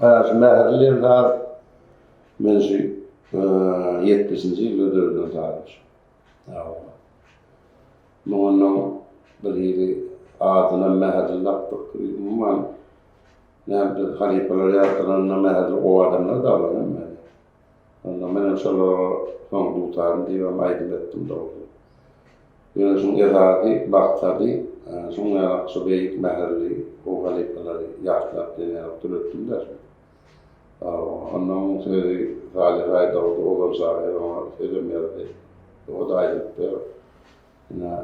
Mäherli daha menşi 70. yılda dördün tarih. Bunun bir adına mäherli yaptık. Umman yani halifeler yardılarına mäherli o adamlar da var. Ondan ben inşallah son tutarım diye aydın ettim de oldu. Yani son ezadi, baktadi, son yarak sobeyik mäherli o halifeleri yardılar diye yaptırıttım der. Ondan sonra Salih Aydav'da olur zahir ama film yerdi. O da ayrıktı.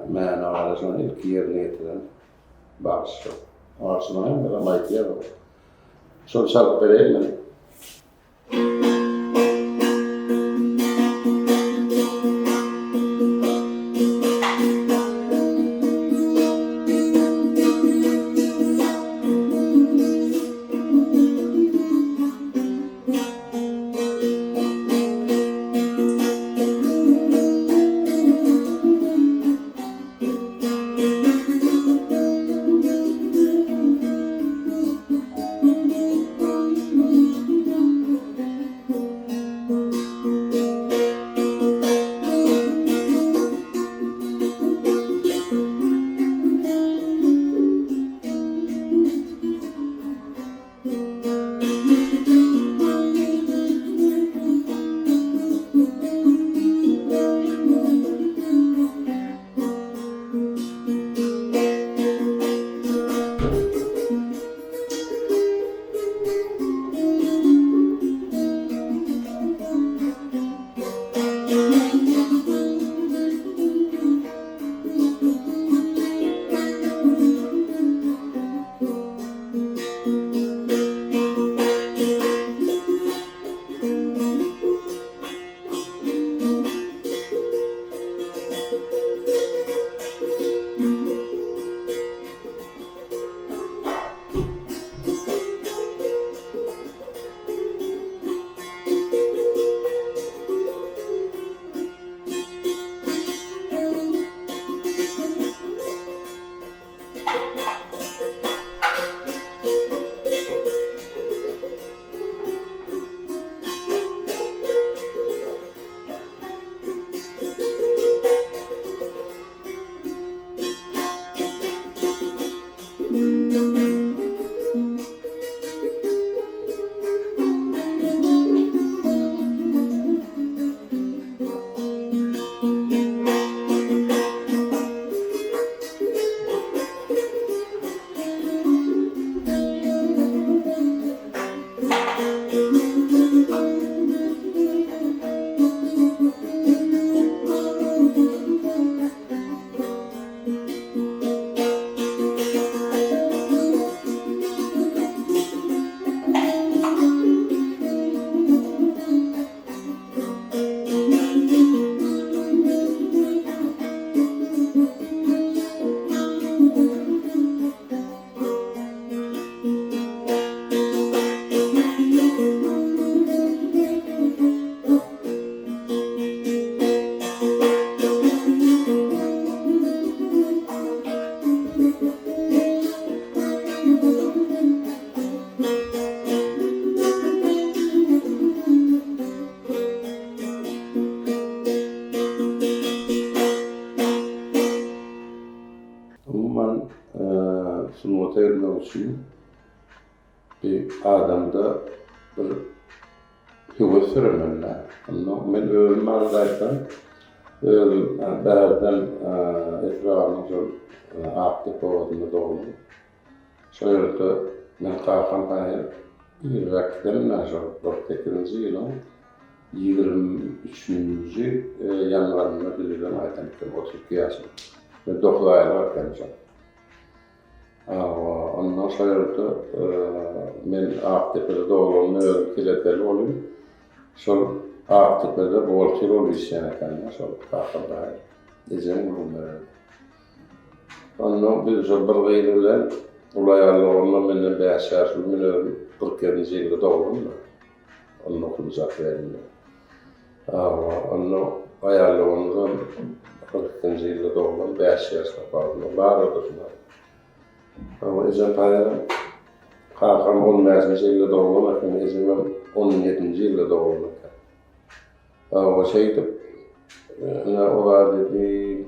Mene arasından ilk yerine getiren bağışı. Arasından hem de mayt yer var. Sonra çalıp vereyim mi? Umuman sunu otelin için bir adamda bir hüvü sürümünler. Men ölüm aradayken bərdən etrafımızın aktif olduğunu doğru. Şöyle men kalkan hayır bir vakitten nasıl 48. yılın 23. yanvarında bilirəm aydan 32 yaşım. Ve 9 aylar kendisi. Ondan sonra men Aktepe'de doğduğumda öğrencileri olayım. Sonra Aktepe'de volçil ol isyan edenler sonra kalkıp izin bulunmuyor. Ondan bir bir gıyırlar ulayarlarına menden 5 yaşım, men 47. yılda doğdum da. Onun okulacak verimde. Ondan ayarlarımızdan 42. yılda doğdum, 5 yaşta kaldım. Var odasında. Ama izin paylarım Hakan 15. ýylda dogulmak, mezgim 17-nji ýylda dogulmak. O şeydi, olar dedi,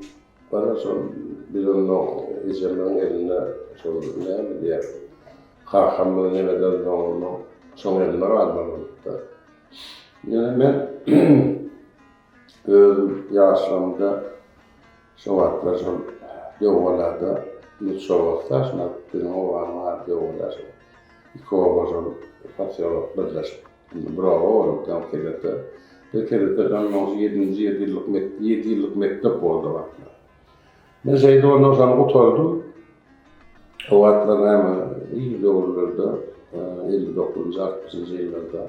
bana şol biz onu ejemlerin eline şol näme diýär, Hakanly nemeden dogulmak, şol eline almalyda. Yani men özüm ýaşlarymda şo wagtlar şol ýogalarda Nutşovakta, şuna bir oğlan var, ýogalar. İki oğlan fasyolog birleşip, bravo olup tam kelete. Bir kelete ondan 7 ýyllyk mektep boldy wagtlar. Men şeýde ondan sonra oturdum. O wagtlar hem iyi döwürlerde 59-60-njy ýyllarda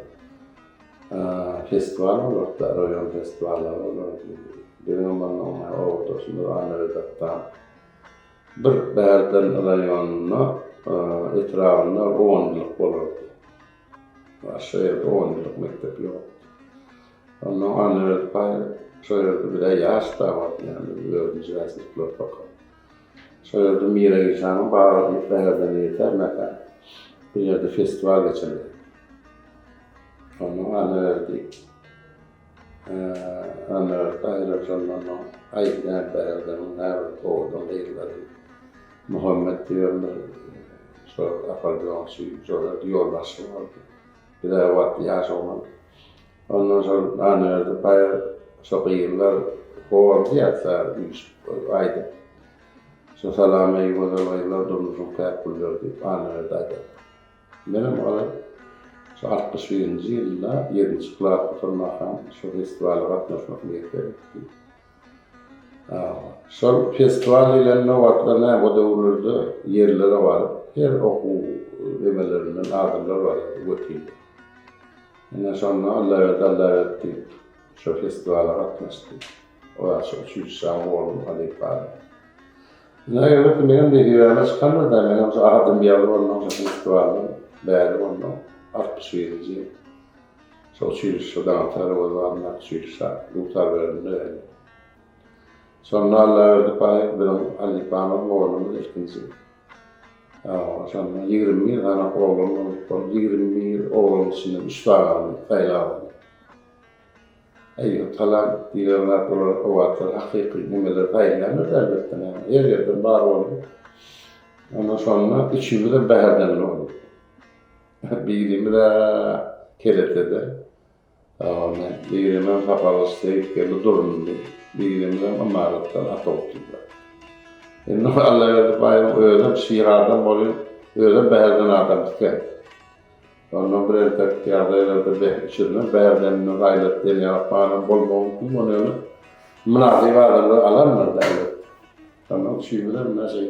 festival bolupdy, rayon festivallary bolupdy. Benim manam ortasynda Anadolu'da bir bärden raýonyna etrafynda 10 ýyl bolardy. Şeýle 10 ýyllyk mektep ýok. Ondan Anadolu'da şeýle bir ýaş da bar, ýani öwrünçi ýaşlyklar bakan. Şeýle mira geçany bar bärden ýeter mekan. Bir ýerde festival geçerdi. Ondan Anadolu'da aýryjylanma aýdan bärden näme oğlan eýledi. Muhammed diýen şo akordeon şoýlar ýolbaşy boldy. Bir wagt ýaşawan. Ondan sonra Anadolu'da baýa şok ýyllar howar diýär aýdy. Şo salamy ýylar durmuşum käpler diýip Anadolu'da. Menem olar şo 61-nji ýylda 7-nji klas oturmakam şo festiwala gatnaşmak meýerdi. Şol festival ýerlerine wagtlarna o döwürlerde ýerlere bar. Her okuw emelerinden adamlar bar, götürdi. Ene şonda Allah etdi. Şo festivala gatnaşdy. O şo üçüncü bolum Alipar. Näme menem diýýärler çykanlar da menem şo adam ýaly bolan festivalda bäri ondan 61-nji ýyl. Şo şodan tarap bolanlar üçüncü lutar berdi. Sonra Allah'a payet bilen Ali Pamuk oğlumuz ikinci. Sonra 20 yıl ana oğlum, 20 yıl oğlum içinde 3 tane faylalı. Talan diyorlar o vakitler hakiki nimeler faylanır elbette. Her yerden var olur. Ondan sonra 3 yıl da Behir'den olur. Birimi de Kerete'de. Birimi Papalos'ta geldi durumdu. Bilimden amaratdan atoktular. Allah'a bayram öyle şiirden boyu öyle Behir'den adam diken. Ondan bir erkek yardaylarda Behir'den Behir'den gayret deni yapmanın bolmağın onu münazı vardır alanlar da evet. Ondan şiirden nasıl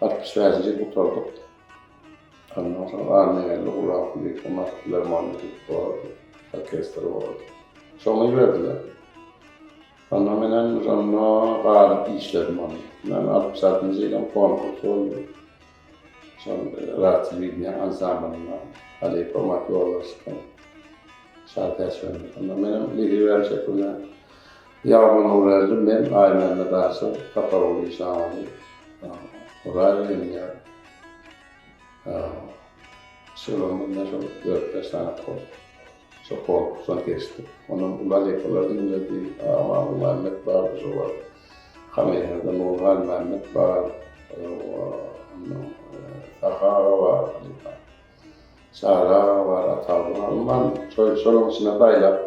68'ci oturduk. Ondan sonra Arnavutlu Uğraflı Komatlar Manyetik vardı. Orkestra vardı. Sonra verdiler. Ondan menen sonra galip işledim onu. Ben 66-njy ýylyň konkurs oldu. Sonra Rativliýa ansamblyna Alip amatörlaşkan şarkıçı. Ondan menen lider şekilde ýagman uğraşdım. Men aýmanda daşy Kaparoly şahany. Oraya şolumdan şol 4-5 tane kol. Şo konkursan geçti. Onun ulaşıkları dinledi. Mehmet var, şo var. Kamerada Nurhan Mehmet var. Sahara var. Sahara var, Atalma. Ondan şolun içine dayla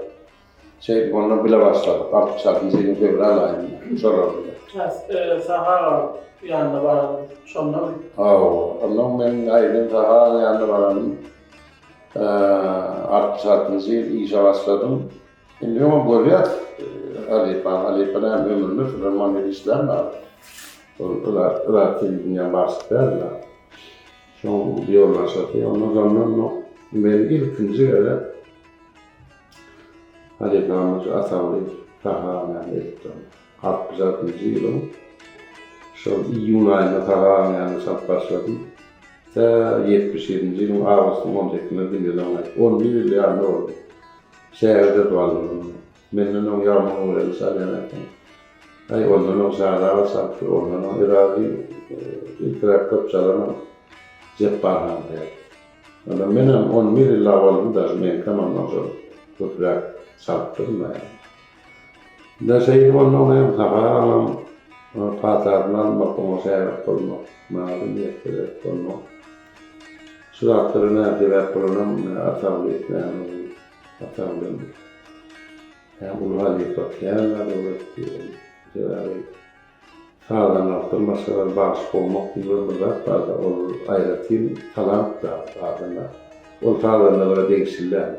onunla bile başladık. 66-njy ýylyň fevral aýynda. Şolary. Sahara yanında var. Şonda mı? Ondan men aýdym Sahara yanında baranım. 66-njy ýyl işe başladım. Şimdi ama görýär Alipana hem ömrünü roman edişler var. Ular televizyon başladılar. Şu yollaşatı. Ondan sonra ben ilkinci öyle Alipana'mız Atamlı Tahamen ettim. 66-njy ýylyň şu iyun aýynda Tahamen sat başladım. 77-nji ýylyň awgustun 17-nde dinledim. 10 ýyl ýarmy boldy. Şäherde dowalym. Menden o ýarmy boldy şäherden. Ondan o şäherde başladyk. Ondan iradi ilk köpçeleriň Cepparhan der. Ama menem 11 yıl avalım da men tamam olsun. Köprak saptırma yani. Da şey onun hem saharam patardan bakımı seyret olmak. Malum yetkiler olmak. Suratlarına devlet bulunam atavlı etmem. Atavlı. Hem ulval yıkat yerler olur diyor. Sağdan altın masalar bağış olmak gibi bazı olur ayratin talant da adına. O sağdan da böyle değişirler.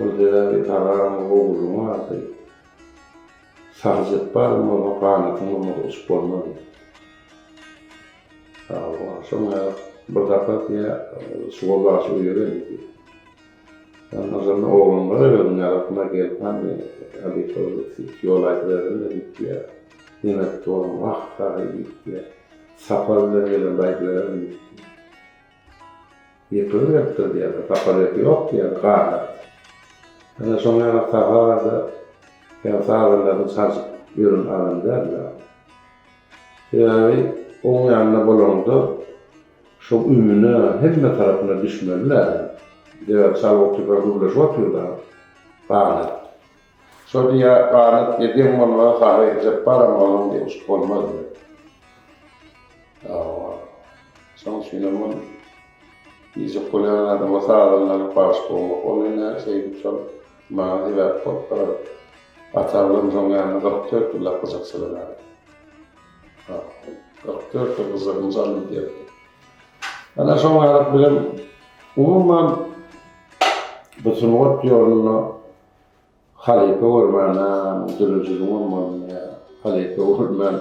Orada bir tararım oğlum vardı. Sağcık var mı o kanatın onu uspormadı. Sonra burada diye suolası uyarıydı. Ondan sonra oğlum var ve onun arasına gelip hani abi yol aydırlarında gitti. Yemek doğum vakti gitti. Saparlar yerinde aydırlarında gitti. Yapılır diye, sapar yok diye kanat. Sonra sahada sağlarında saç ürün alın derler. Yani onun yanına bulundu. Şu ümüne hem tarafına düşmeliler. Diyor sağlık tüpürgürle şu oturdu. Kanat. Sonra ya kanat yediğim onlara kahve param olun diye uçuk olmaz diyor. Son sinema iyice kullanılan ama sağlarında bağış olmak. Onun şey çok mağazi ve toplara atavlım son yanına 44 yıllık kızak sıralar. 44 yıl kızakımız alın diyor. Ana son olarak bilim umuman bütün ot yolunu halife ormana, dürücülüğün ormanına, halife orman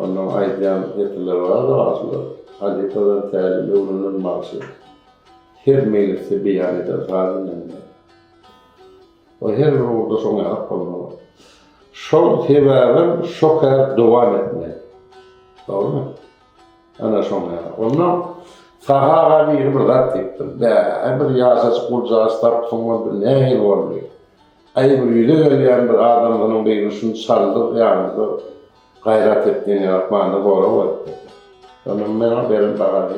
onun aydayan yetileri var da aslında halifeden təlimi öğrenilmesi her mecliste beyan eder zaten. O her orada son olarak olmalı. Şol sebebim şoka devam etmek. Doğru mu? Ana son olarak. Ondan sahağa bir bırak ettim. Bir yasası kurcağı taptığımda bir nehir oldu. Ay bir yüze gelen bir adamın beynini saldı yani gayret ettiğini yapmanı doğru oldu. Onun bana benim bağlı.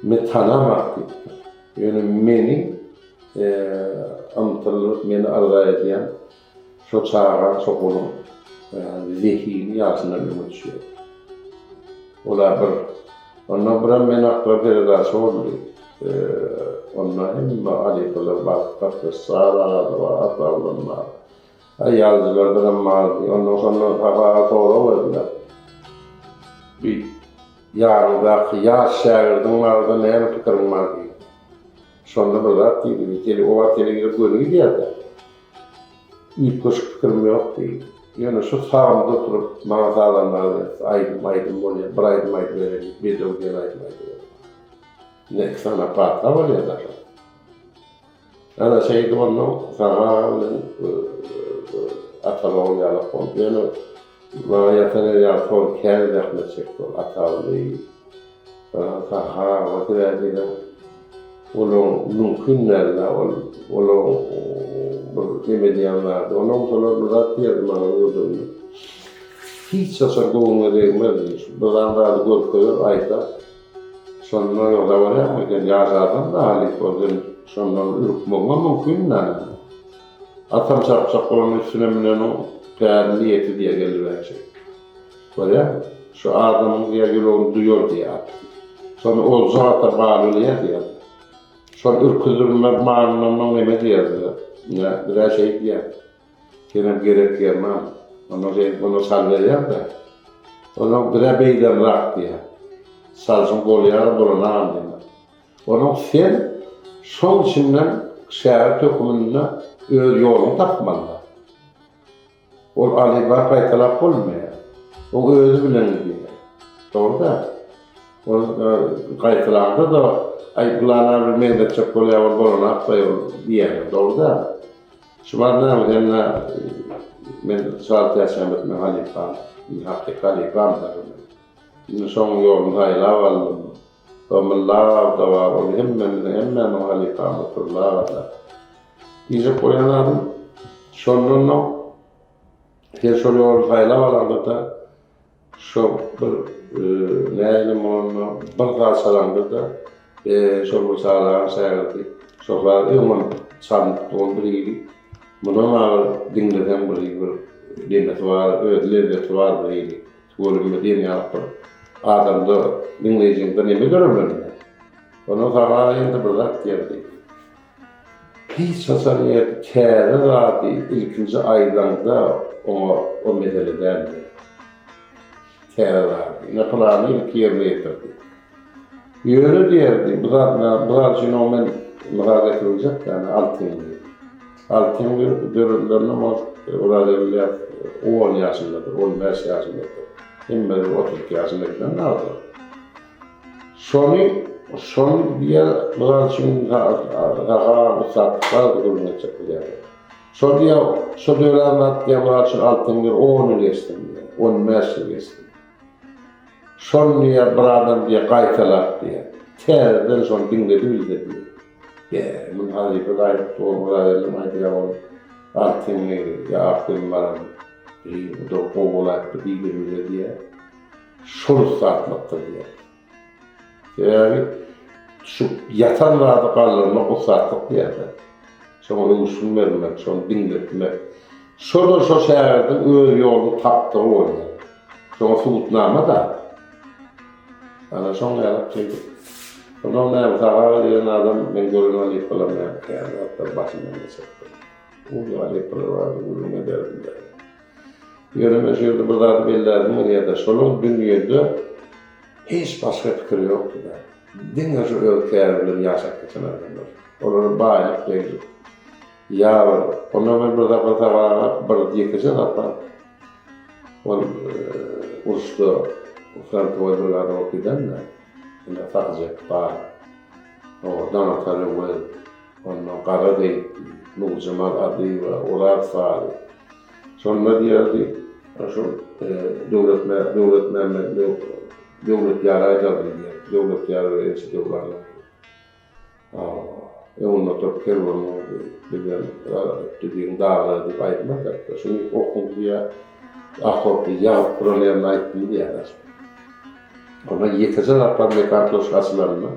Me tanımak ettim. Yani beni anlatılır, beni arzu eden şu çağıran sokulun zihini yazına ümitsiyyor. Ola bir, ondan bırak beni akla peredası oldu. Ondan hem alikolar baktık, sağlardı var, atavlanlar. Yazılardan vardı, ondan sonra tabağa sonra verdiler. Bir yarıdaki yaz şehirden vardı, neye fikrim vardı. Sonra bırak değil, o vaktiyle girip görüyor diye. İlk kuş fikrim yok değil. Yani şu sağımda oturup mağazalarında aydım oluyor, bir aydım verelim, bir de o gel aydım verelim. Ne sana patla var ya da. Yani şeydi onun sana atalı olarak oldu. Yani bana yeteneği yaptığım kendi rahmet çekti, atalı. Saha, o verdiğinde onun mümkünlerle, onun demediyanlardı. Ondan sonra bırak diyelim bana vurduğunu. Hiç saçardığını değmezdi. Buradan da gol koyuyor, ayda. Sonra yolda var ya, yazardan da halik oldu. Sonra ürkmama mümkünler. Atam çarpacak olan üstüne minen o peyarlı niyeti diye geliverecek. Var ya, şu adamın diye gülüğünü duyuyor diye. Sonra o zata bağlılığa diye. Sonra ürküdürme mağınlanma neme diyerdi. Biraz şey diye. Kenem gerek yermem. Onu sallayacağım da. Onu biraz beyden rak diye. Salsın kolyar bulunağım diye. Onu sen son içinden şehir tökümünde yolunu tapmalı. O alibar kaytalap olmuyor. O özü bilen diye. Doğru da. O kaytalanda da ayıplanan bir meyde çok kolyar bulunak diye. Doğru da. Şu anda ben saat yaşamak halifam, hakik halifam da. Son yolun hayla aldım. Domullah da var, o hemen o halifam oturlar da. İyice koyanlarım, sonunda her yolun hayla aldım da şu bir nälim onu bir salandı da şol salan sägerdi. Şolar öňün çantyk doldurydy. Buna ma dinleden bir dinlet var, ödledet var bir Golümde diýen ýalyp adamda dinleýijinde neme görürler. Onu sana indi bir zat geldi. Hiç sasariyet kâre zati ilkinci aydanda o medeli derdi. Kâre zati. Ne planı ilk yerine getirdi. Yönü derdi. Bu zat için o men mıha getirilecek yani altın. Altın görürlerine orada 10 yaşındadır, 15 yaşındadır. Hem 32 yaşındakinden ne alır? Şonu diye bunlar için daha sattılar da durmak çektiler. Şu dönemler diye bunlar için altın bir 10 yıl geçtim diye, 15 yıl geçtim. Şonu diye bir adam diye kaytalar diye, terden son dinledi bildi diye. Bunun halife gayet doğru edelim, haydi ya onu altın ya aklım var bu da kovulayıp da bildirimle diye. Şunu satmakta diye. Yani şu yatanlarda kalırına o saatlik yerde. Sonra uyusun vermek, sonra dinletmek. Sonra şu şehirden öyle yolu taptı oluyor. Sonra sultnama da. Yani sonra yarak çekti. Sonra ne yaptı? Diyen adam ben görünüm alayıp olamıyorum. Yani hatta başımdan geçirdi. Uğru alayıp olamıyorum. Uğru derdim de. Yönüme şurada burada belirlerdim oraya da. Sonra dünyada hiç başka fikir yoktu da. Dinle şu ülkelerden yaşak geçen adamlar. Onları bağlayıp değil. Ya onu ben burada bir yıkacak hatta. Onu uçtu. Ufrantıva buralarda okuydan da. Yine fakcak bağ. O Danatarı var. Onun Karadey, Nur Cemal adı ve Olar Fahri. Sonra diyordu. Şu devlet yarayacağız diye. Devlet yarayacağız diyorlarla. Onunla çok kervanı dediğin dağları deyip ayırmak yaptı. Şimdi okun diye ahortu yağıp kuralayan ayıttım diye yazmış. Ona yetecek apartman kartloş asılarına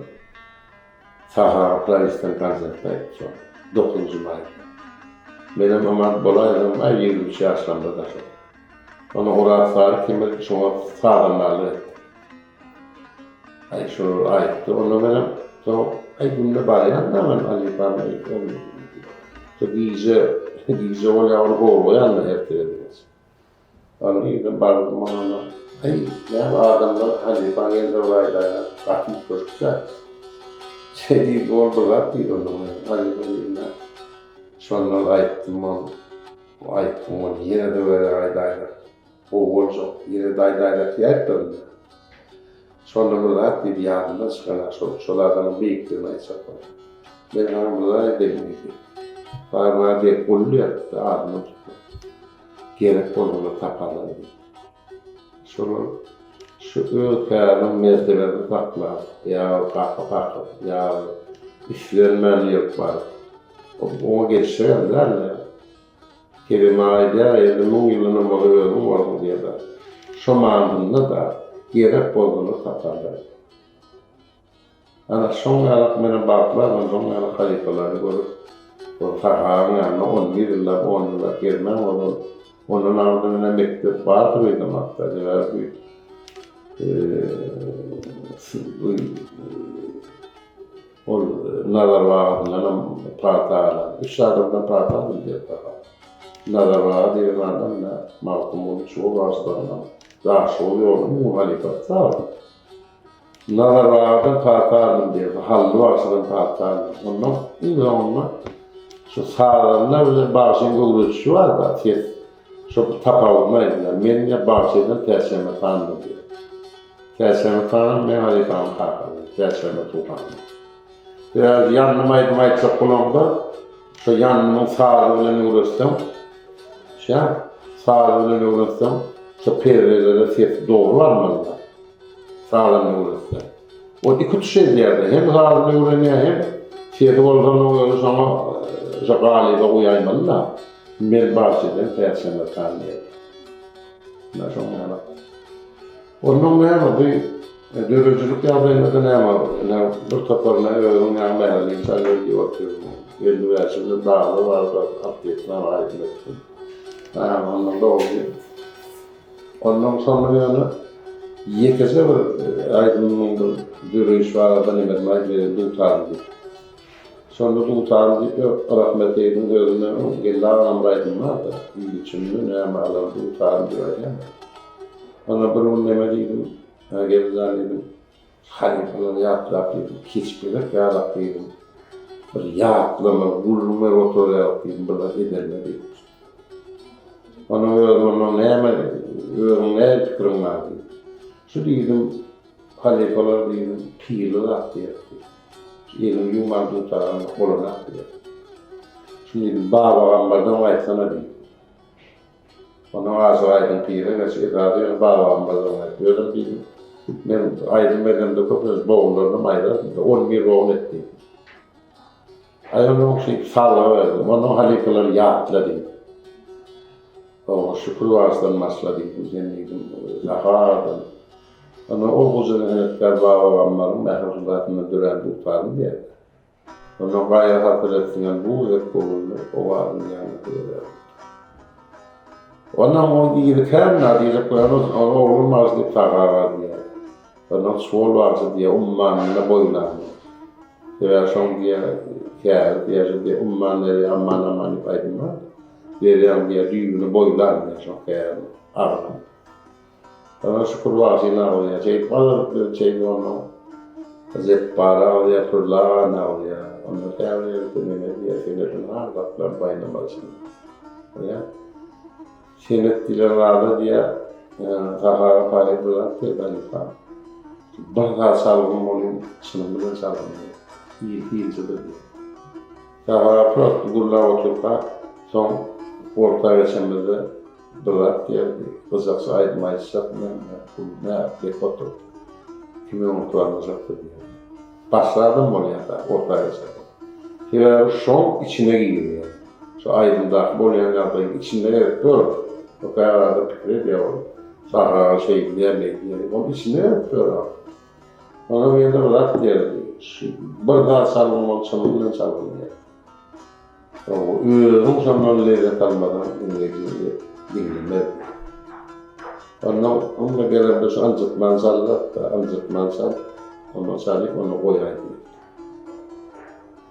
Saha Afganistan konsertine gittim. 9. Mayı'da. Benim aman bolaydım, ay 23 yaşlarında da şey. Ona oraya sarı kimler ki şuna sağlamlarlı etti. Ay şunu ayıttı, onu benim ay bununla bağlayan da ben Ali Parmay'ı giyce olaya onu kovayanla ertelediniz. Onu iyiden bağladım ona. Ay ne adamlar Ali Parmay'ın da olayla aktif koştular. Değil oldular değil onu Ali Parmay'ın sonra ayıttım onu. Ayıttım onu yine de böyle aydaylar. O olacak yine de aydaylar diye ayıttım. Sonra burada bir yardımda çıkanlar şolardan büyüklerine çaklar. Ben hanım burada edemiydi. Parmağı diye kullu yaptı, adını tuttu. Gerek olduğunu taparlar diye. Sonra şu ülkenin mertebelerini taklar. Ya kalka, ya işlenmeli yok var. Ona geçişlerler ya. Kelime'ye elimin yılına malıyordum var mı diye de. Şu mağdında da gerek olduğunu taparlar. Ana şongalık benim baklarım, şongalık halifeleri görüp, o sahanın yanına 10 yıllar gelmem onun ardına mektep batırıydım hatta. O nazar vaadından partağlar, 3 adamdan partağlar diye takar. Nazar vaad diye adamla mahkumun çoğu vasılarına karşı oluyor, muhalefet sağlar. Nazar vaadından partağlar diye, hallı vasıdan partağlar. Ondan şu sağlarına bile başın gülüşü var da, şu tapavulmaydılar. Benimle bahçeden terseme tanıdım diyor. Terseme tanıdım, ben halifamı kalkalım. Terseme tutandım. Biraz yanımaydım aytsa kulağımda, şu yanımın sağlığıyla uğraştım. Sağlığıyla uğraştım. Şu perdelere ses doğrulanmadılar. Sağlığıyla uğraştım. O iki şey derdi. Hem sağlığıyla uğraşıyor hem sesi olduğunu uğraşıyor ama şu galiba uyaymadılar. Ben bahçeden terseme tanıdım. Nasıl olmalı? Onun näme bu döröjülük ýagdaýynda näme bir toparna öwrüň ýa-da insanlar ýokdur. Elli ýaşynda dağlı var da atletler aýdyp. Ondan da oldu. Ondan sonra yani yekese bir aydınlığında döröjüş var da näme dutardy. Sonra dutardy rahmet eýdim gözüne gelýär amraýdym da içimde näme alan dutardy diýär. Ona bir näme diýdim, gelýär dedim. Halifalar ýatlap dedim, keçipler ýatlap dedim. Bir ýatlama, gurulma oturýar dedim, bir ederler dedim. Ona näme öwrüne pikiriň bar. Şu diýdim, halifalar diýdim, piýler atdyr. Elim ýumar tutan bolana atdyr. Şimdi babam bardan aýtsana diýdim. Ona aýdyň piýre geçip radyo babam bardan aýtdyr diýdim. Men aýdym medende köpüs boğullarym aýdym, 11 boğul etdi. Aýdyň şey salla verdim, onu halifalar ýatlady. O şükür vasıtan masladı güzelliğim, zahardan. Ama o güzellikler babamların mehrubatını duran tutarım diye. Onu gayet hatırlatırken bu da kolunu o varın yanında. Ondan o gibi kerna diyecek koyanız, onu olmaz diye tağa diye. Ondan sol varsa diye ummanına boylandı. Ve son diye kâr diye ummanları aman ipaydım var. Derem diye düğünü boylandı çok kâr ağlam. Ona şükür vasıyla oluyor. Şey balık şey onu zeppara oluyor, turlağına oluyor. Onu kârlığı diye senetin ağlatlar baynamasını. Öyle. Senet dilerlerdi diye tahara payı bıraktı ben ifade. Barda salgın olayım, sınırlığı salgın olayım. İyi diye. Tahara pıraktı, gurla oturka, son orta geçemizde bırak geldi. Kızaksa aydmayışsak ne yaptık otur. Kimi unutulanızaktı diye. Başladım oraya da orta geçemizde. Ve son içine giriyor. Şu aydındak bolyanlardayım içinde evet doğru. O kadar fikir ediyor. Sahra şey diyemeyiz. Onun içinde evet doğru. Ona bir de bırak geldi. Burada salınma salınıyor. O ürün zamanlarıyla kalmadan İngilizce dinlemek. Onunla gelen bir ancak manzarlar da ancak manzar ondan sonra onu koyaydı.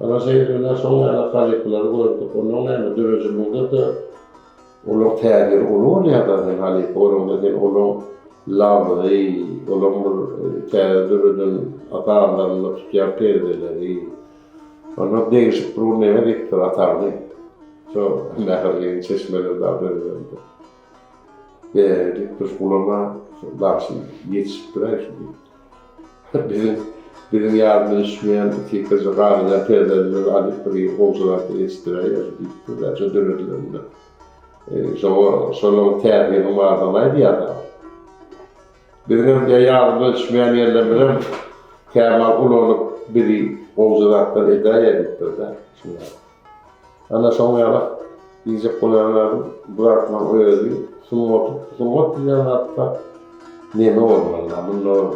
Bana seyirciler sonra alakalıkları gördük. Onun yani dürüzümünde de onun tağir olur ya da halik onun da onun lavı, onun tağirinin atarlarını tutuyan perdeleri. Onu değişik probleme diktir atardı. Çok nehirliğin çeşmeleri daha böyleydi. Ve diktir kulağına başını yetişip durar şimdi. Bizim yardım düşmeyen iki kızı galiba perdeleri alıp bir olsalar yetiştirer yazıp çok dönüdülerinde. Sonra terbiyenin vardamaydı ya da. Bizim yardım düşmeyen yerlerden Kemal Ulan'ın biri olsalar edaya diktirdi. Ana sonra diyecek konularım bırakmam öyle değil. Sumot diyen hatta neme olmalı. Bunu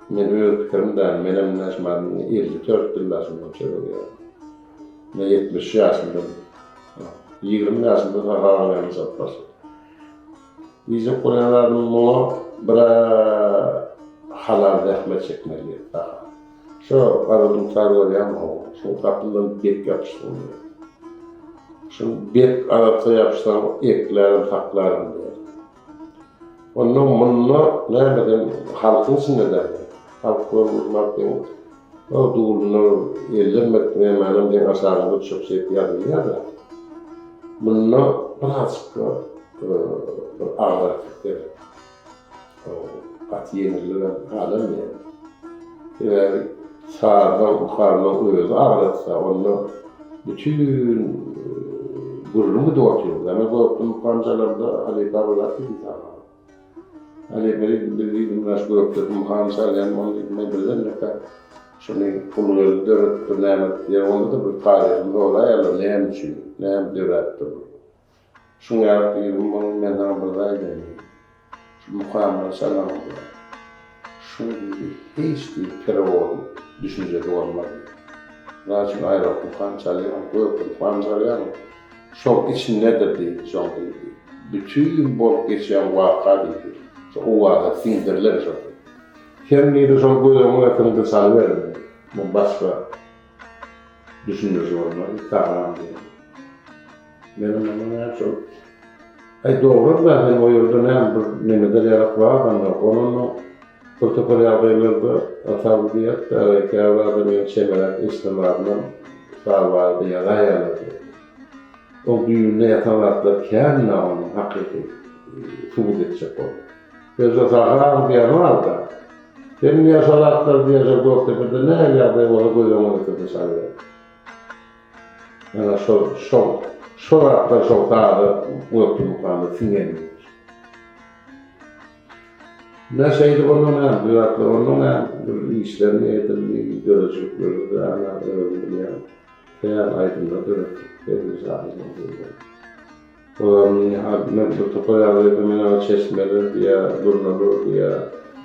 men öz fikrimden, menem näşmadyň 54 ýyllarynda çöreger. Men 70 ýaşynda. 20 ýaşynda haralarym satmaz. Bize konularım mola bir halal rahmet çekmeli. Şu aradım tarlayan o. Şu kapından bek yapıştım. Şu bek arata yapıştım, eklerim, taklarım diye. Ondan bununla ne bileyim halkın içinde derdi. Halkı vurmak değil. O doğulunu ellenmek diye benim de aşağıda çok şey yapıyor da. Bununla birazcık ağırlık der. O katiyenilen alem yani. Yani sağdan yukarıdan uyuyordu, ağırlıksa onu bütün gururumu doğatıyordu. Yani bu kancalarda Ali Babalar bir tane. Ali bir nasıl grupturdum kancalarla onu gitmeyi bilirler. Şimdi kulları dörttü neymet diye onda da bir tarihinde olay alır. Neyem için, neyem dörttü bu. Şunu yaptıydım, bunun meden buradaydı. Muhammed selam. Şunu hiç bir peravol düşüncede olmadı. Lakin ayrıca kançalıyam, koyup kançalıyam. Çok içindedir değil, çok değil. Bütün bol geçen vaka değil. O vaka sindirler çok. Kendini çok koyduğumu yakında salıverim. Bu başka düşüncesi olmadı, tamam diye. Benim hemen çok... doğru da ben o yolda ne nemeder yarak var bana. Onun protokol yapıyordum, atabı diyet, kâvâda benim çemelek İslam'dan sağ diye gayaladı. O düğünde yatan atlar kendine onun hakiki subut edecek o. Gözde sağlam diye vardı. Benim yasalatlar diye Göktepe'de ne geldi onu koyduğumu getirdi sadece. Yani şu atlar çok daha uyuktu mukamda singenmiş. Ne şeydi onun hem, duyaklar onun hem, işlerini edildiği, görücülükleri, öğrendim ya. Kıyar aydınla dörük, kendisi aydınla dörük. Onun protokol alıyordum, yine çeşmeler diye, durnalar diye,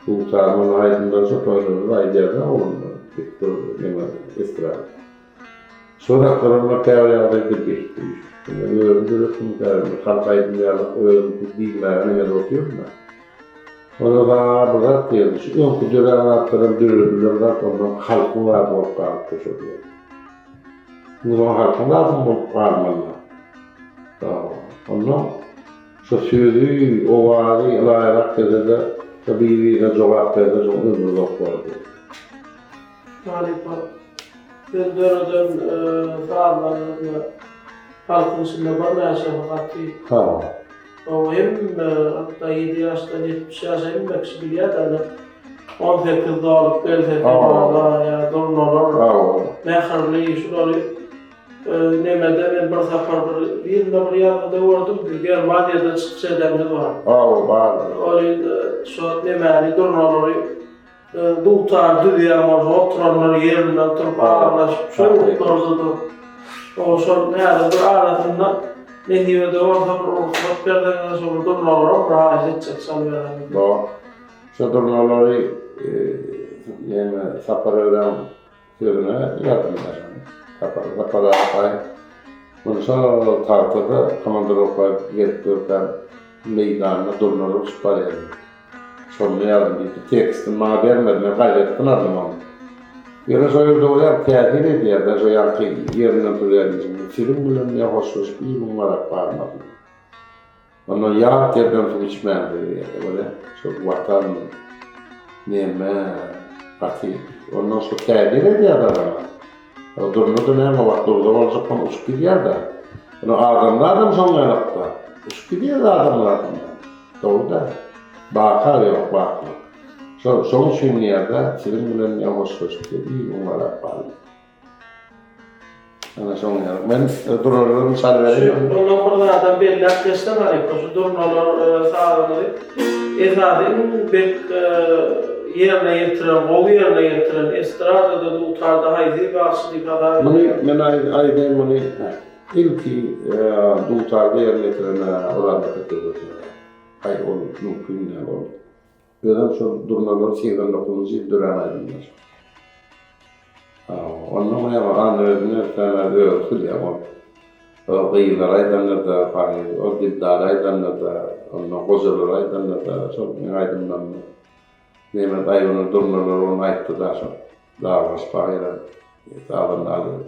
bu tarımın aydınlar çok oynanır, aydiyada olunur. Diktur, yine istirahı. Soraklarımla kâvâda bir ben öğrendim, halk aydınlarla öğrendim, değiller, ne okuyorum da. Onu da bırak diyordu. Önkü dönen anahtarın dürüldüler, ondan halkın var bu kalktı soruyor. Bunun halkın var mı bu kalmalı? Ondan söylüğü, o vali, layırak dedi, tabiiyle cevap verdi, çok ömür vardı. Galiba ben döneden sağlarında halkın içinde bana yaşamak o hem hatta 7 yaştan 70 yaşa inmek için biliyor da 18 dağlık belki ya durmalar mehirli şuları nemede ben bir sefer bir yerde gördüm Germanya'da çıkış edenler var. Var. Orada şu nemeli durmaları Dutar dünyamız oturanlar yerinden turup ağırlaşıp şöyle oturdu. O son nerede arasında ne diyordu orada bir yerden sonra durmaları rahat edecek sanıyorum. Doğru. Şu durmaları yani Sapara'dan sürüne yardımlar. Sapara'da yapay. Bunu sonra tahtada komandoroplar gelip dururken meydanına durmaları süper Sonra yardım etti. Tekstin bana vermediğine kaydettin adamı. Yine soyuldu olar tehir ediyor da soyankı yerinden duruyorsun. Film bilen ne hoş bir numara parmadı. Onu yağ yerden su içmeyen dedi. Böyle çok vatan neme pati. Ondan sonra tehir ediyor adamı. O durumda döneme bak durdu olacak onu uçuk gidiyor da. Onu adam son yanakta. Uçuk gidiyor da adamlardan. Doğru da. Bakar yok bakmak. Son filmlerde film bilen ne hoş diye bir numara var. Ana son yer. Ben dururlarım sarıvereyim. Ondan burada adam belli arkadaşlar var. Şu durumlar sağlanır. Ezadın pek yerine getiren, o yerine getiren estradada da utarda haydi bahsediği kadar. Ben aydayım bunu ilki utarda yerine getiren oranda takılıyor. Hayır olur, mümkün ne olur. Birden şu durumlar 89. yıl dönem aydınlar. Ondan ama anladığını sana öğütül ya o kıyılar aydınlar da, o dildar aydınlar da, ondan kozular aydınlar da, çok aydınlanma. Neymet aydınlar durumlar onu ayıttı da çok. Daha baş payla, dağlarını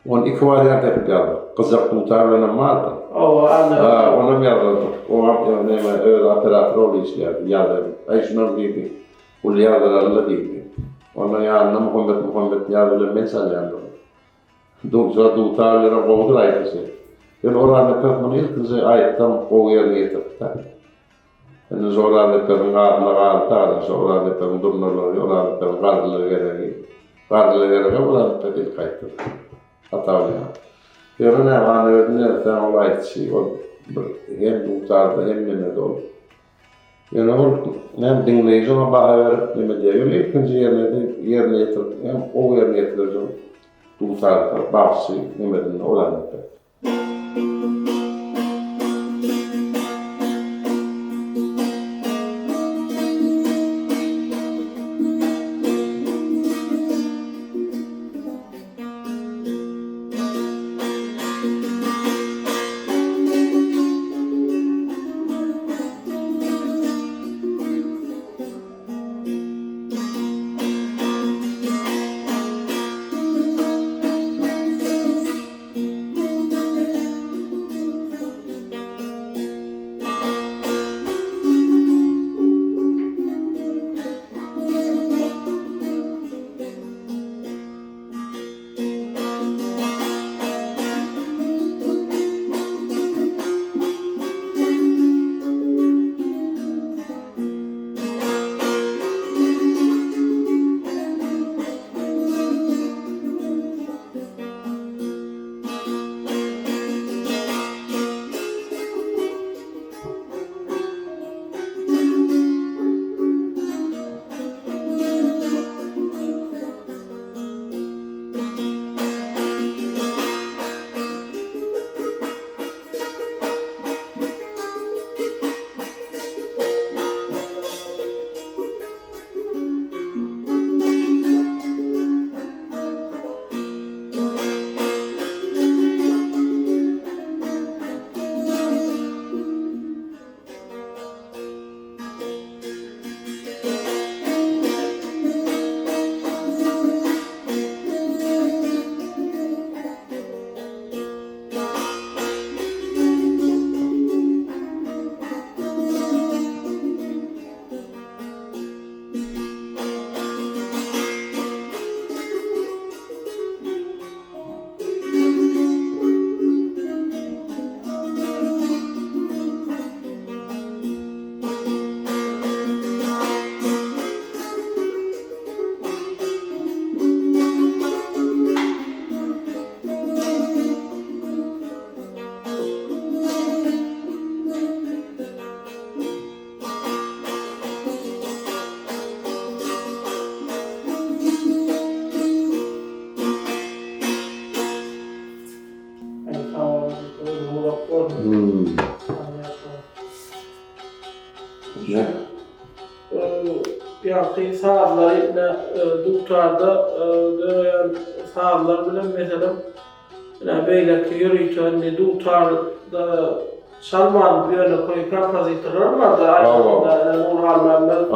onun iki varyant hep geldi. Kızak muhtemelen vardı. Onu yazdı. O neymet öyle operatör oluyor işte. Yazdı. Ayşınlar gibi. Bu yazılarla gibi. Onun yanına Muhammed yazılı mesaj yandı. Sonra muhtemelen kovdur ayıtısı. Ben orada pek ilk ayıttan kovuyan getirdi. Yani zorlarla pek ağzına kaldı. Zorlarla pek durmaları, zorlarla pek kardıları gereği. Orada pek ilk ayıttı. Hatalı ya. Yarın evhanı ödünler sen olaydı şey ol. Hem muhtarda hem nemede ol. Yani o hem dinleyici ona baha verip nemede ya. Yani ikinci yerine getirip hem o yerine getireceğim. Muhtarda bahsi nemedinde olan pek. Ne? Yani sağlar yine duktarda dönen sağlar bilen mesela yine beyleki yürüyken ne duktarda Salman bir yöne koyu kompozitörler var da aslında Nurhan Mehmet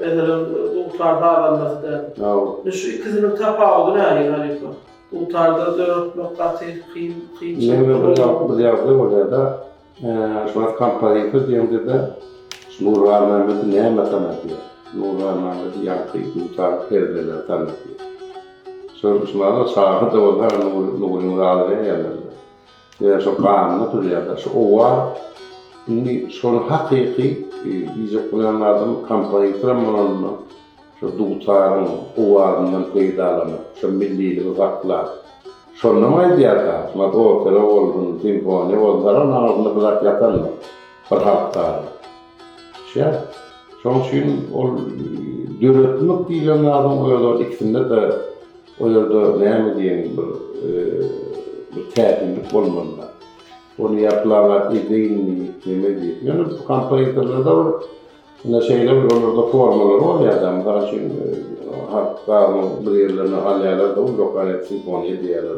mesela duktar bağlanması da şu ikisinin tapağı ne halife duktarda 4 noktası kıyım Ne yaptı orada da şu an kompozitör diyemde de Nurhan Mehmet'i ne matematiği Nurhan Mehmet'i yankıyı duktar perdeler tanıtıyor. Sonra sahibi de onlar Nur'un ağabeye gelirler. Yani şu kanunu duruyorlar. Şu ova, şimdi sonra hakiki bize kullanılan kampanyatörün şu duktarın ovarından kıyıdalını, şu milliliği uzaklar. Sonra mı diyorlar? Sonra opera olsun, simfoni olsun, onun altında bırak yatanlar. Bıraktar. Son için o dürütmek değil onların o yolda ikisinde de o yolda ne mi diyeyim bir tertiplik olmalılar. Onu yapılanlar ideğinli demedi. Yani bu kampanyatörlerde var. Yine şeyler orada formalar oluyor adam. Daha şimdi hatta bir yerlerine halyalar da lokal simfoniye diyorlar.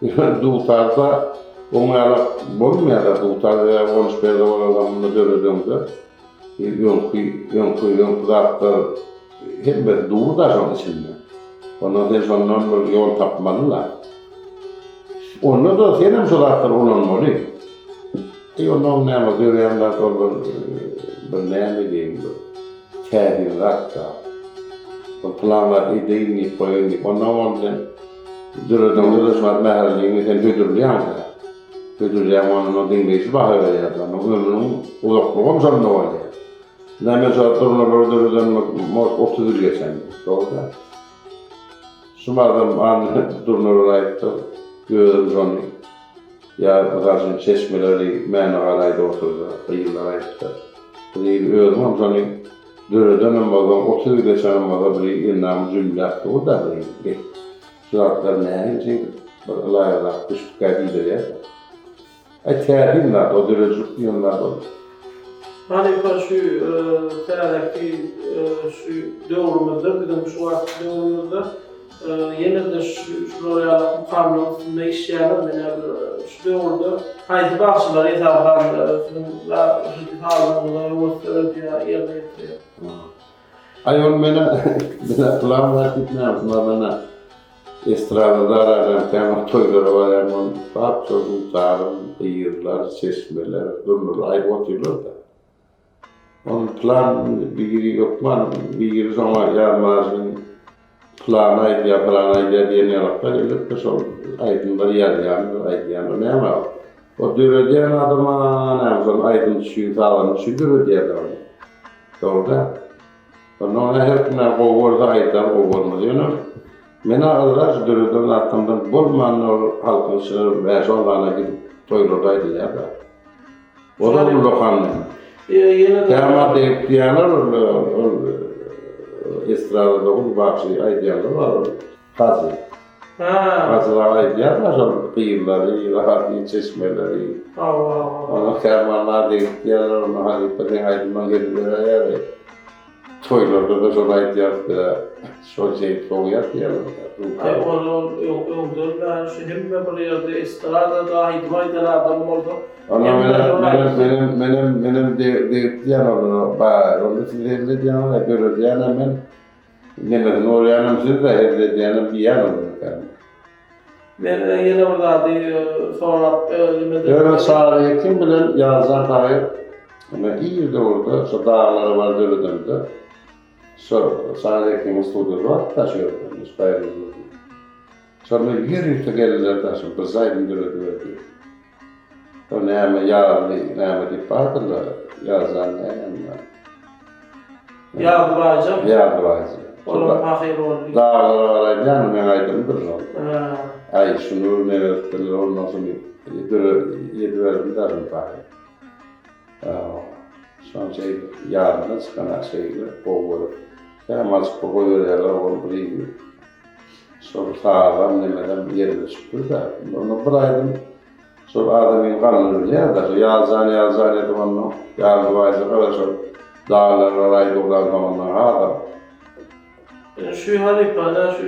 Yani duktarda onlara bulmuyor da duktarda konuşmaya da olanlarını dönüldüğümde Yonku da hep bir doğru da son içinde. Ondan sonra bir yol tapmalılar. Onu da senem soratlar olmalı. Onun ne ama görüyorlar olur bir ne mi diyeyim bu terbiye hatta. O planlar ideğini koyuyor. Ondan durdurduğumda da sonra mehalliğini sen götürüyorsun. Götürüyorum onun dinleyişi bakıyor ya. Onun uzaklığı zorunda oluyor. Ne mesela durumlar 30 geçen. Doğru da. Şumardan anı durumlar ayıptı. Gördüm onu. Ya bakarsın çeşmeleri menağaraydı oturdu. Kıyırlar ayıptı. Burayı gördüm ama sonra dönüm bakalım 30 geçen bakalım bir inanım cümle yaptı. O da burayı. Suratlar ne? Çünkü Allah'a düştük kaydıydı ya. Terhimler o dürücük diyorlar olur. Hani şu tarihteki şu dövrümüzde, bizim şu vakti dövrümüzde yine de şuraya mukamlarında işleyenler şu dövrde haydi bakışlar hesabından filmler, hâlında gösteriyor, yerine getiriyor. Ayol bana plan var gitmem bana estradada ararım tema toyları var yani bak çocuklarım, kıyırlar, çeşmeler, durumlar ayıp oturuyorlar da. Onun plan bir yok mu? Bir zaman yarmazın planaydı ya diye ne yaptılar? Öyle de son aydınları aydıyanlar ne ama o dürüdüyen adama ne yapalım aydın suyu sağlanır suyu dürüdüyen de var. Doğru da. Ona her gün kovurda aydan kovurma diyorlar. Mena aralar dürüdüğün arkamdan bulmanlar halkın sınır ve sonlarına gidip toylurdaydı ya da. O da bu lokanlı. Kâma deyip diyanlar estradada ulu bakşı aydiyanlar var. Kazı. Kazılar aydiyanlar sonra kıyırları, rahatlı çeşmeleri. Ona kâmalar deyip diyanlar onu halifetin aydınma gelirler ayarı. Toylarda da sonra aydiyanlar son şey koyuyor diyanlar. Onu ben şu hem buraya da estradada aydımaydan adam oldu. Ama benim deyip diyen onu bağır, onu sizlerle diyen ona görür diyen hemen yemedim, oraya yanım siz de evde diyenim bir yan olur. Ben yine buradaydı, sonra öyle sağlığı kim bilen yazan hayır. Ama iyi de orada, şu dağları var dölüdümde. Sağlığı kim stüdyosu var, taşıyor. Sonra yürüyüşte gelirler taşıyor, bir zaydın dölüdü. O neyme yağlı, neyme deyip bakırlar, yazan neyme. Yağdıracağım. Yağdıracağım. Onun ahir oldu. Dağlar var, yanım ben aydındır o. Ay şunu ne verdiler, ondan sonra yediverdim derim bari. Son şey, yarından çıkan şeyler, boğulur. Hemen çıkıp koyuyorlar, onu buraya. Sonra sağlam nemeden bir yerine çıkıyor da, onu bıraktım. Sonra adamın kanını ya yazane dumanla yargı vaydı arkadaşlar dağlar orayı dolar zamanlar adam. Şu halipana şu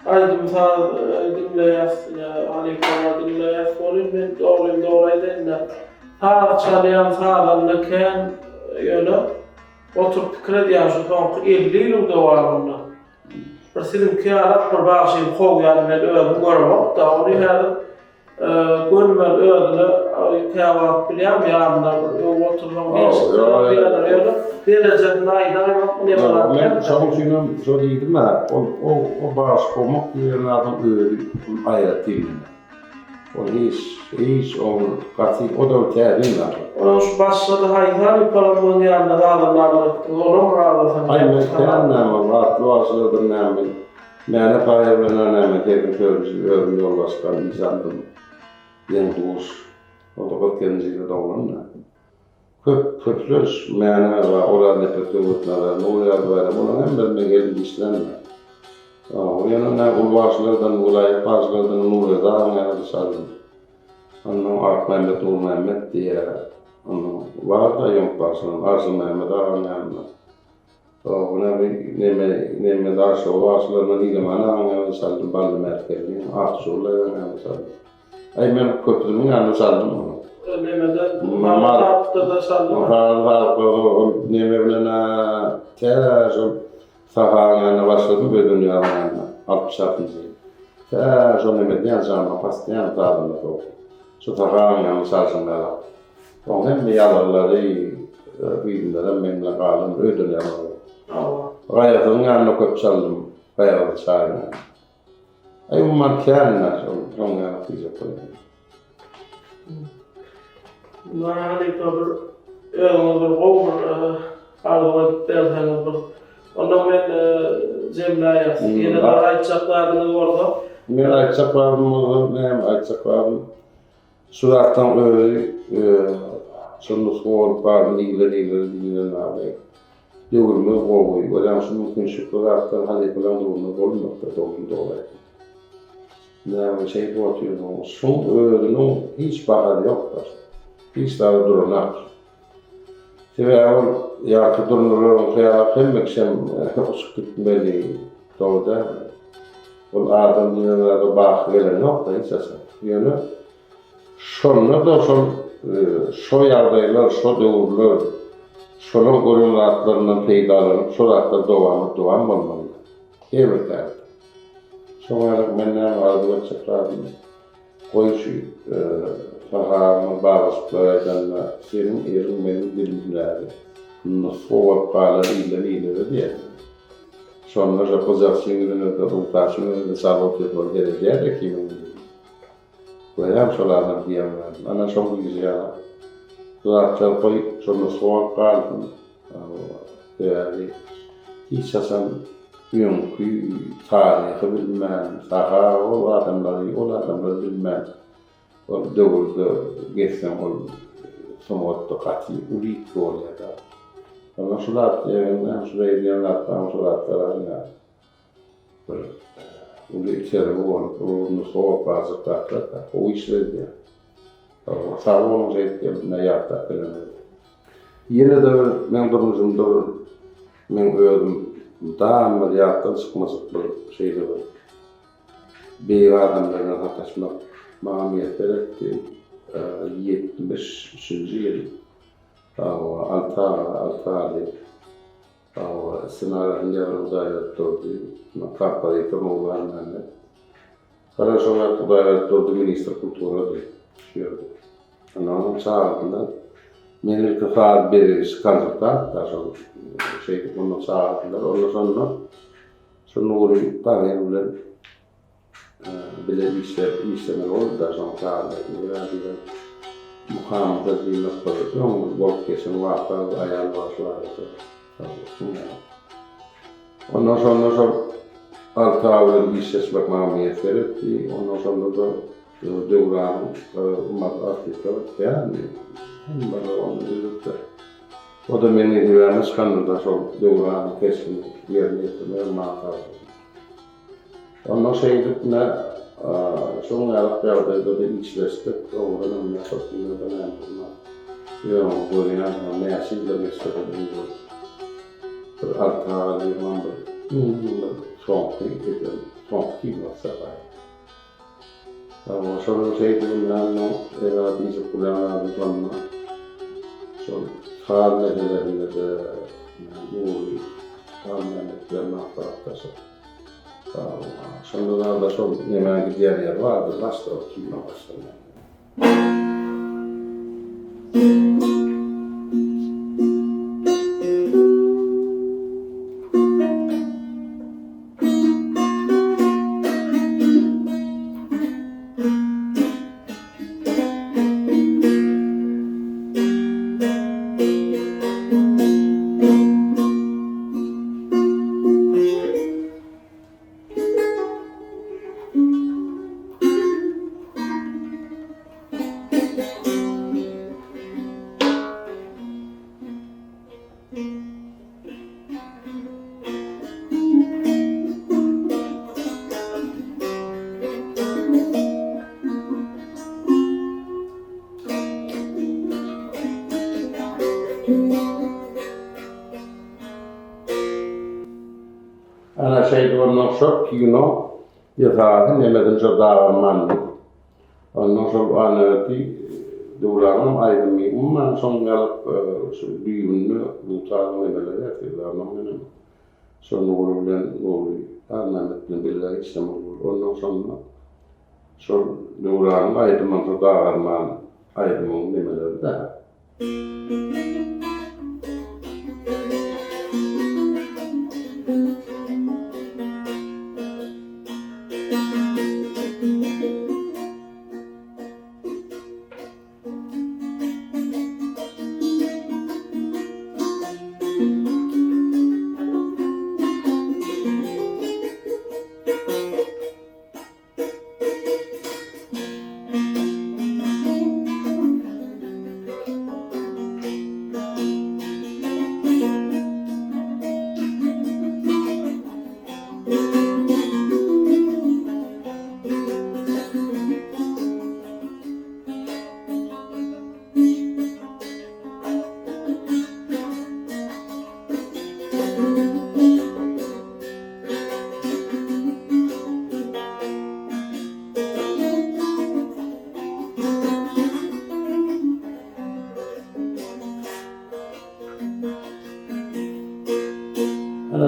aydım sağ dinleyas ya halipana dinleyas olayım ben doğruydu enne sağ çalıyan sağlanla ken yönü oturup kredi yaşu son 50 yıl doğarında. Presidente que ara por baixo em fogo e med öden gorma da onu her gönmel ödünü kava bilen bir anda o oturma bir de nayda ne var Ben çalışıyorum so değildim ha o baş komak yerine adam öyle ayet değil. O hiç o katı o da öteydi var. Onun şu başladı hayvan paramın yanında da adamlar onu razı Aynen kendine var duasıdır namin. Mene parayla namin teknik öğrenci yol başkanı izandım. Yandıus o da kendisiyle davranma. Köpler mene ve orada nepetövütler ne oluyor böyle bunun hem ben gelip işlenme. O yanına ulvaşlardan ulay paslardan oluyor da yani dışarıdan. Onun Ak Mehmet Ulu Mehmet diye onun var da yok basının Arsın Mehmet Ağa'nın yanında. Buna bir neme darsa o aslarından ilimana anlayana saldım ballı merkezini Aksu'la yanına saldım. Ay ben köprünün yanına saldım onu. Nemeden Malat'ta da saldım. Nemevlene tez o sahanın yanına başladım ve dünyanın yanına 66. Tez o nemeden zaman pastayan tadında doğdu. Så sahanın yanına salsın bela. Onun hem yalarları bildiğinden benimle kaldım ödüler var. Gayatın yanına köp saldım. Gayatı çağırına. Ay umman kendine son yanına diyecek koyayım. Nahali kabur öğrenir olur arzulat derhanır. Ondan ben cemlayas. Yine de ayçaklarını orada. Ben ayçaklarımı neyim ayçaklarım. Surattan öyle sonra skol var liler abi. Dövülme oğuy. Olan şu mümkün şükürlerden halifelen durumda olmakta dolayı. Ne şey bu atıyor. Son öğrenin hiç bahane yoktur. Hiç daha durunak. Sebebi ya durumları kıyarak hemmekşem uskutmeli doğuda. O adam dünyada bağ gelen nokta hiç asıl. Yani şonlar da şu yardaylar, şu dövürler, şunun görünratlarından peydalanıp, şu rahatlar doğan olmalı. Evet derdi. Sonra benden vardı açıklardım. Koyuşu, sahamı, bağışlardan senin erin benim bilimlerdi. Soğuk bağları ileri diye. Sonra Japozasyon'un da ruhtasyon'un da sabot yapıyor geleceği de kimin koyam şolardan diyemem. Ana çok güzel. Zaten koy sonra soğuk kaldım. Yani hiç asan yönkü tarihi bilmem. Saha o adamları bilmem. O dövüldü geçsem o somutlu katı ulit oluyor da. Ama şular diyenler, şuraya diyenlerden şularlar ya. Bunu içeri onu soğuk bazı tatlar o işledi ya. Sağ olun ne yaptı falan. Yine de ben durmuşum ben öldüm. Daha ameliyattan çıkması bir şeydi var. Bir adamlarına sataşmak mamiyet etti. 73. yıl. Altı sınavların yanında yaptırdı. Kapari kamuoylarına. Sonra yaptırdı Minister Kultura'da. Onun sağlığında benim kafa bir kanıtlar da onun sağlığında ondan sonra uğrayıp parayla bile işlemler oldu da sonra sağlığında muhammad bir noktada onun bok kesin vardı ayağın başlardı. Ondan sonra altı avlı işletmek mamiyet verildi. Ondan sonra da devranın matematikte yani bana onu üzüldü. O da beni güvenmiş kanında çok devranın kesin yerine getirmeye mahtar. Ondan şeydik ne Şoň ýa-da bir içleşdik, oğlan önüne sokduğundan ýa-da Yok, görünen näşe de mesele bir artaly bir soňky edip, soňky masala. Ama şoň şeýdinden era bizi kullanýan zaman şoň hallederinde de bu hallederine taraftaşy. Şonda da şoň näme gidiýär ýer bardy, başda kimle başlaýar. Ana şeyde ondan sonra kino yatağı nemeden çok dağılmandı. Ondan sonra anladı duranım aydınmıyım ama sonra alıp büyüğünü bu tağımı böyle yatırdı ama benim. Sonra oğlulen oğlu anlamakla billahi İslam olur. Ondan sonra duranım aydınmandı dağılman aydınmın nemeleri de.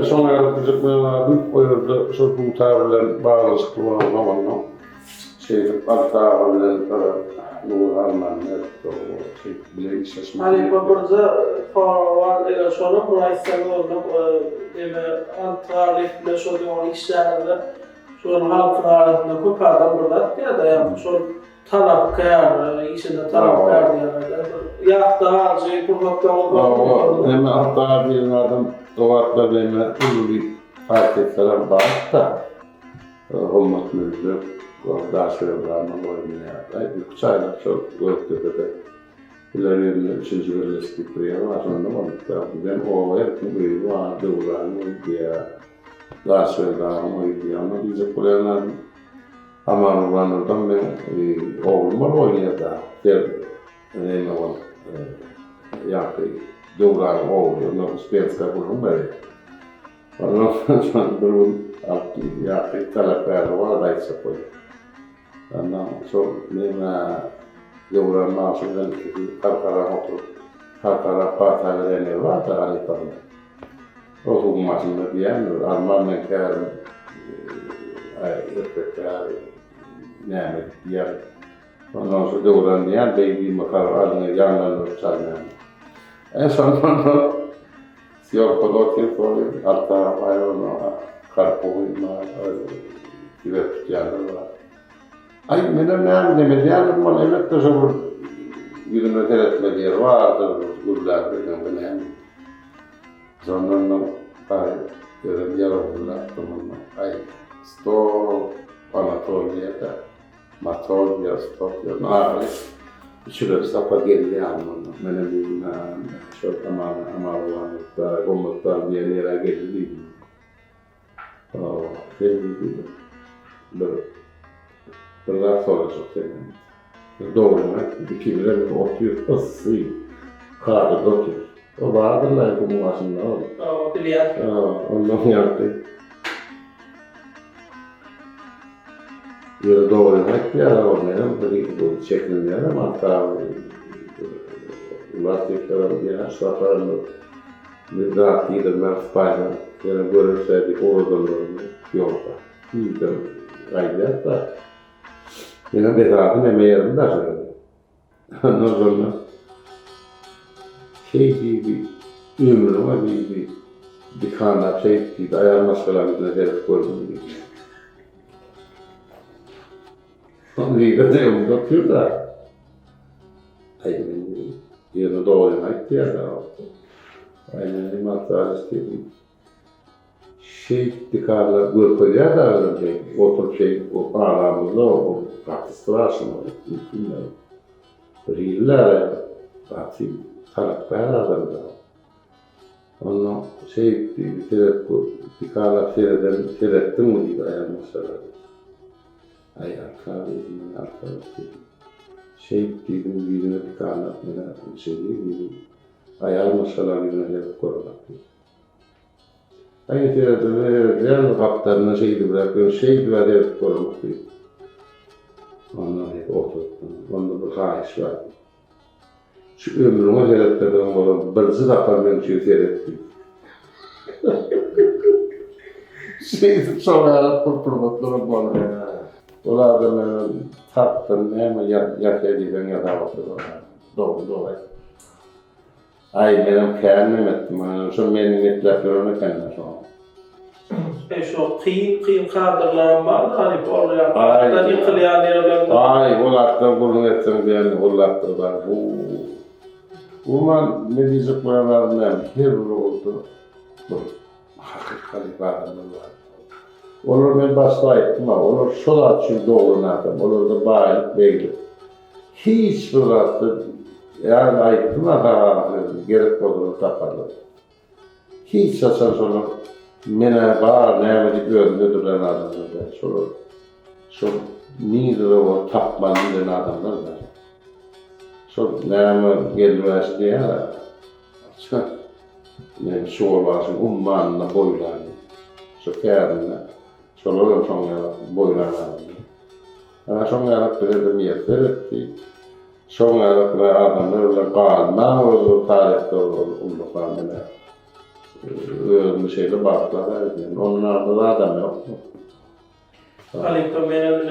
Sonra kızıklarım koyuldu, bu tavırların bağlılık kullanım zamanla artalarının bu harmanlar bile işleşmek. Hani burada var sonra burayısını oldum artalarıyla sonra işlerinde sonra halkın arasında kopardan burada ya da yani sonra talap kayar, işinde talap kayar diyorlar. Ya da harcayı kurmaktan oldu. Hemen hatta bir adam doğakta benim ulu hareketler var da olmak mümkün. Daha şöyle varma oynaya. Bir çaylar çok Göktepe'de. İleride 3. Birleşik bir yer var. Sonra ben o hep var, doğuran diye daha şöyle varma diye. Ama bize kuleler aman oradan ben oğlum oynaya da ne var yaptı. Doğuran oğlu, spenska bulun böyle. Ondan sonra durum altı yaptı, talaklar var da ise koy. Ondan sonra nema doğuran maaşından karkara partalarını var da alipalım. O hukumasında diyen Alman'ın kârım ırkıkâr nâmet diyen. Ondan sonra doğuran diyen beygir makar alını yanlarını çalmayan. En sonunda siyah kolotien foi alta ayrılma karpoyma gibi tutuyanlar var. Ay benim ne demedi yani ama evet de şu yüzüne teretmedi yer vardır gurlar benim yani. Sonra ay dedim yararlılar tamam ay sto Anatolia'da Matolia sto yani Şurada sapa geldi anlamda. Benim bir çok amarlanıkta, gomutlar bir yere geldi. Böyle Bunlar sonra çok sevindim. Doğruna dikimine bir oturuyor, ısıyı, kağıdı oturuyor. O vardırlar bu muasında oldu. O biliyor. Ondan yaptı. Yeri doğruna bir ara olmayan, bu şeklinde ama hatta Ulastiklere bir aşağılarında bir rahat yedirme fayda. Yani görürseydik oradan yolda. İyiydim, aydiyat da. Yine bezatım emeğerim de söyledi. Ondan sonra gibi ömrüme bir kanat gibi ayağım maskalarında herif gördüm gibi. Onu de umut atıyor da. Aynen yerine doğramak diye de oldu. Aynen hatta istedim. Dikarlar görpeliğe de öyle oturup o aramızda o katıstırarsın bilmiyorum. Riller atayım talak beraberinde. Ondan dikarlar seyrettin mi diye ayağım mesela. Ay arkadaşım dedim yüzüne dikarlar dedim. Ayağım mesela yüzüne korumak diye. Aynı şeylerden kaptanına bırakıyorum, verip korumak diye. Ondan oturdum, onda bir haiş vardı. Şu ömrüme seyrettirdim onu, birisi kaptan beni seyrettim. Sonra yarat kurtulmaklarım bana. Onlardan tattım, hemen yakayacağım yatağım. Doğru. Ay benim kendim ettim, şu benim etleklerimi kendim sonra. Şu kıyım kardırlarım vardı, hani oraya yıkılayan yerlerinde. Ay, olattan kurun ettim diyen olattan var. Uman ne diyecek buralarından her oldu. Hakikaten vardı. Olur ben başta ettim ama olur şolar için doğrunadım, olur da bağırıp belli. Hiç bıraktım. Yani ayıttım ama gerek olduğunu tapardım. Hiç saçan sonra mene bağır neymedik öldürdüren adamlar da. Sonra neydi o tapmanın adamlar da. Sonra neyme gelmez diye şu varsın ummanla boylarını. Şu kârını. Sonra boylarını. Ama sonra dedim yeter etti. Sonra adamlar kalma o tarihte olduklarına öyle şeyle baktılar. Onun ardında adam yok mu? Halik'ta benim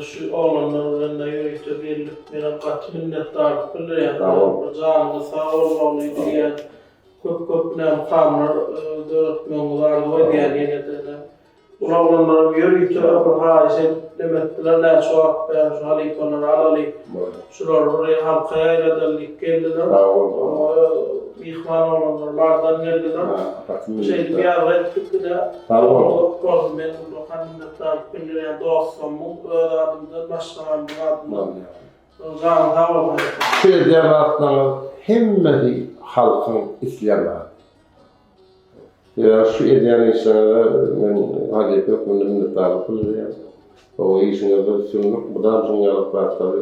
şu oğlanlarında yürüyüşte verilip benim kaç minnettarlık bilir yani. Canımı sağ olmalıydı yani. Köp kamlar dörtmüyorlardı o diyen yenetlerine. Oğlanlarım yürüyüşte öpür haişe demettiler ne soğuk ben şu Halik'onları alalım. Şular oraya halkaya ilerledik geldiler. İhvan olanlardan geldiler. Bir ara ettik de gördüm ben burada kandidatlar bildiren dostluğumun öyle adımda başlanan bir adımda. Canım havalı. Şöyle cevaplar hemmeti halkın isyanı. Ya şu ediyen insanlara ben hacet yok, bunu minnettarlık kılıyor. O işine de sünlük, bu da sünyalık var tabi.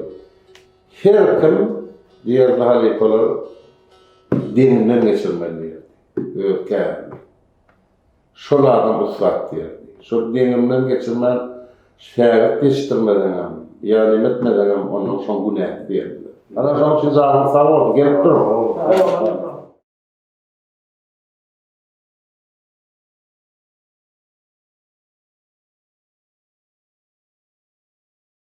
Her kim diğer halikolar dininden geçirmeli. Öyle şolardan ıslat diye. Şu dininden geçirmen şehret geçirmeden yani etmeden onun son günah diye. Ana son size sağ olun, gelip durun.